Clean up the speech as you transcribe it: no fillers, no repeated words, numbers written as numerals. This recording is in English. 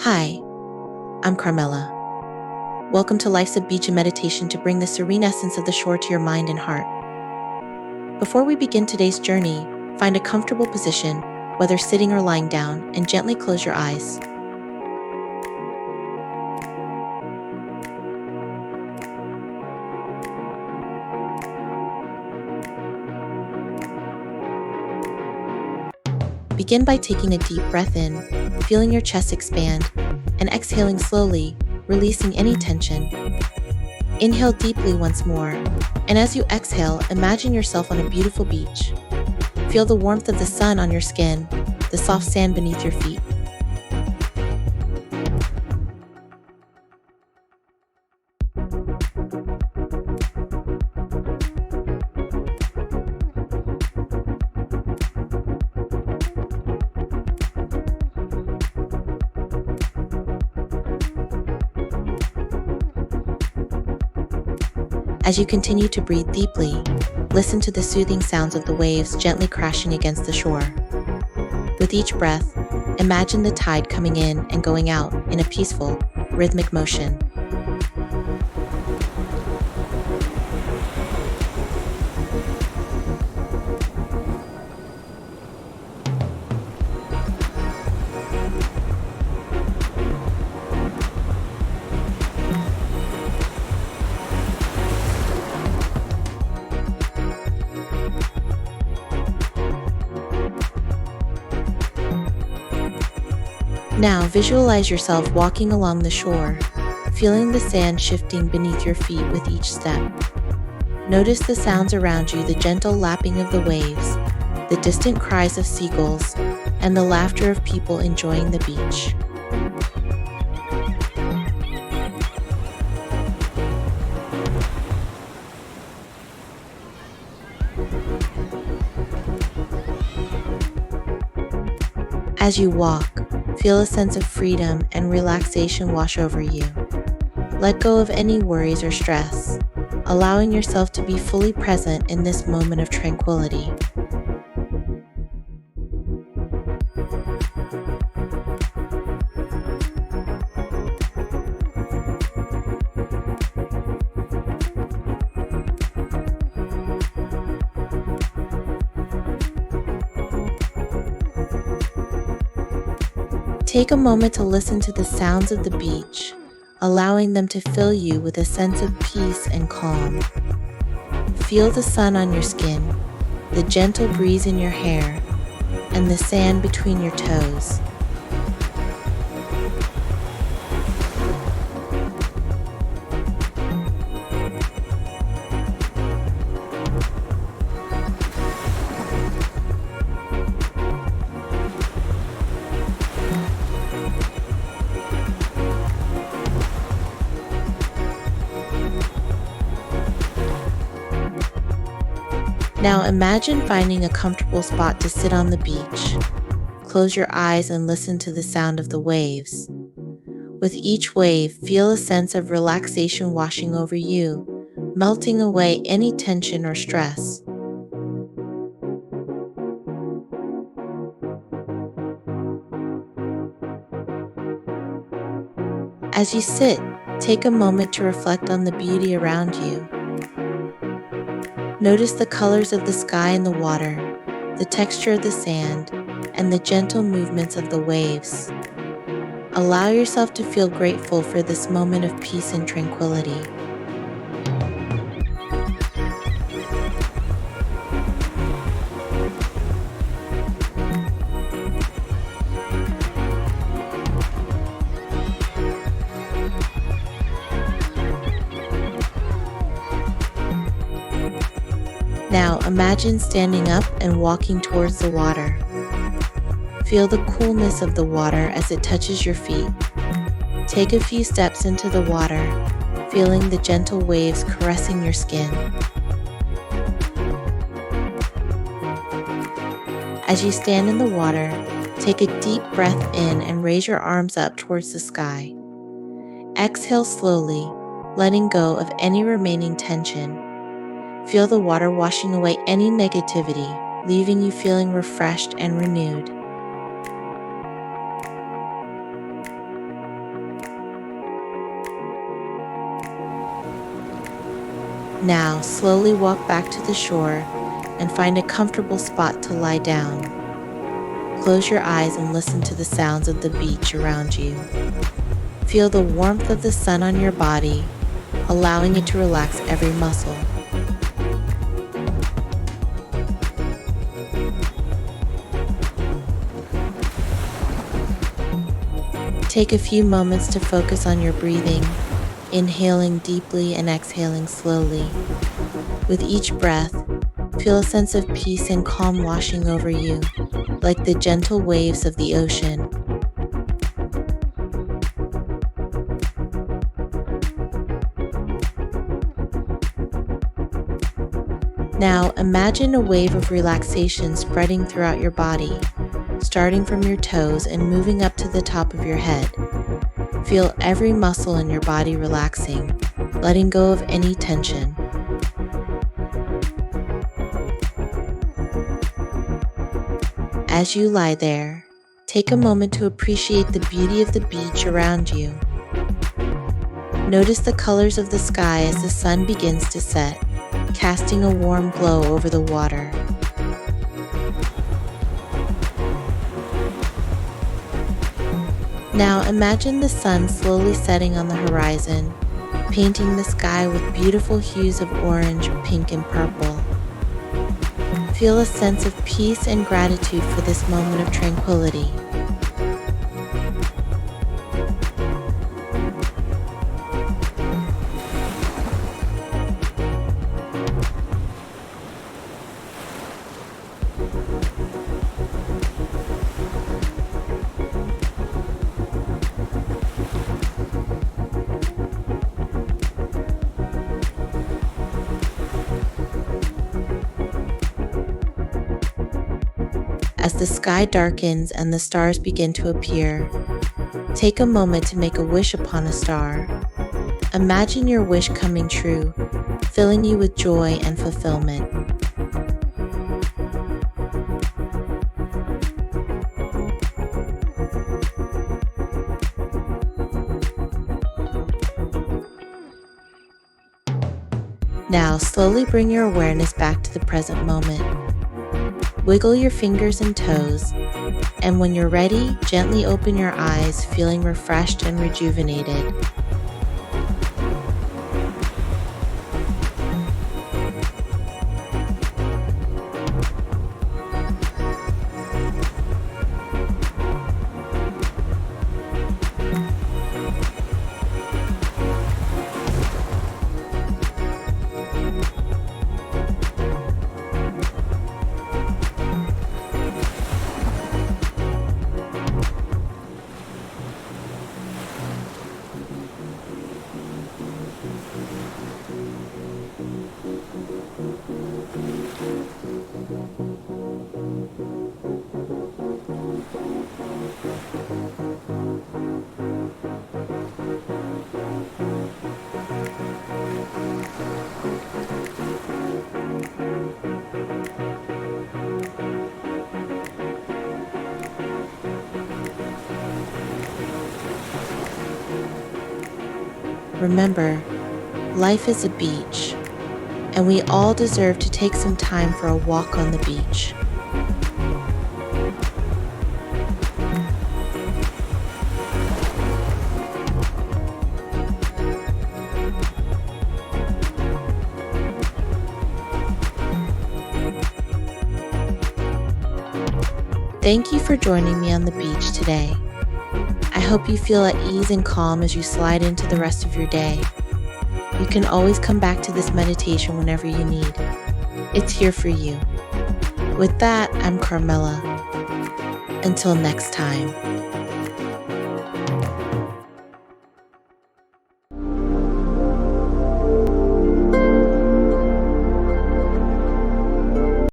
Hi, I'm Carmella. Welcome to Life's a Beach and Meditation to bring the serene essence of the shore to your mind and heart. Before we begin today's journey, find a comfortable position, whether sitting or lying down, and gently close your eyes. Begin by taking a deep breath in, feeling your chest expand, and exhaling slowly, releasing any tension. Inhale deeply once more, and as you exhale, imagine yourself on a beautiful beach. Feel the warmth of the sun on your skin, the soft sand beneath your feet. As you continue to breathe deeply, listen to the soothing sounds of the waves gently crashing against the shore. With each breath, imagine the tide coming in and going out in a peaceful, rhythmic motion. Now visualize yourself walking along the shore, feeling the sand shifting beneath your feet with each step. Notice the sounds around you, the gentle lapping of the waves, the distant cries of seagulls, and the laughter of people enjoying the beach. As you walk, feel a sense of freedom and relaxation wash over you. Let go of any worries or stress, allowing yourself to be fully present in this moment of tranquility. Take a moment to listen to the sounds of the beach, allowing them to fill you with a sense of peace and calm. Feel the sun on your skin, the gentle breeze in your hair, and the sand between your toes. Now imagine finding a comfortable spot to sit on the beach. Close your eyes and listen to the sound of the waves. With each wave, feel a sense of relaxation washing over you, melting away any tension or stress. As you sit, take a moment to reflect on the beauty around you. Notice the colors of the sky and the water, the texture of the sand, and the gentle movements of the waves. Allow yourself to feel grateful for this moment of peace and tranquility. Now imagine standing up and walking towards the water. Feel the coolness of the water as it touches your feet. Take a few steps into the water, feeling the gentle waves caressing your skin. As you stand in the water, take a deep breath in and raise your arms up towards the sky. Exhale slowly, letting go of any remaining tension. Feel the water washing away any negativity, leaving you feeling refreshed and renewed. Now, slowly walk back to the shore and find a comfortable spot to lie down. Close your eyes and listen to the sounds of the beach around you. Feel the warmth of the sun on your body, allowing it to relax every muscle. Take a few moments to focus on your breathing, inhaling deeply and exhaling slowly. With each breath, feel a sense of peace and calm washing over you, like the gentle waves of the ocean. Now imagine a wave of relaxation spreading throughout your body, starting from your toes and moving up to the top of your head. Feel every muscle in your body relaxing, letting go of any tension. As you lie there, take a moment to appreciate the beauty of the beach around you. Notice the colors of the sky as the sun begins to set, casting a warm glow over the water. Now imagine the sun slowly setting on the horizon, painting the sky with beautiful hues of orange, pink, and purple. Feel a sense of peace and gratitude for this moment of tranquility. As the sky darkens and the stars begin to appear, take a moment to make a wish upon a star. Imagine your wish coming true, filling you with joy and fulfillment. Now, slowly bring your awareness back to the present moment. Wiggle your fingers and toes, and when you're ready, gently open your eyes, feeling refreshed and rejuvenated. Remember, life is a beach, and we all deserve to take some time for a walk on the beach. Thank you for joining me on the beach today. I hope you feel at ease and calm as you slide into the rest of your day. You can always come back to this meditation whenever you need. It's here for you. With that, I'm Carmella. Until next time.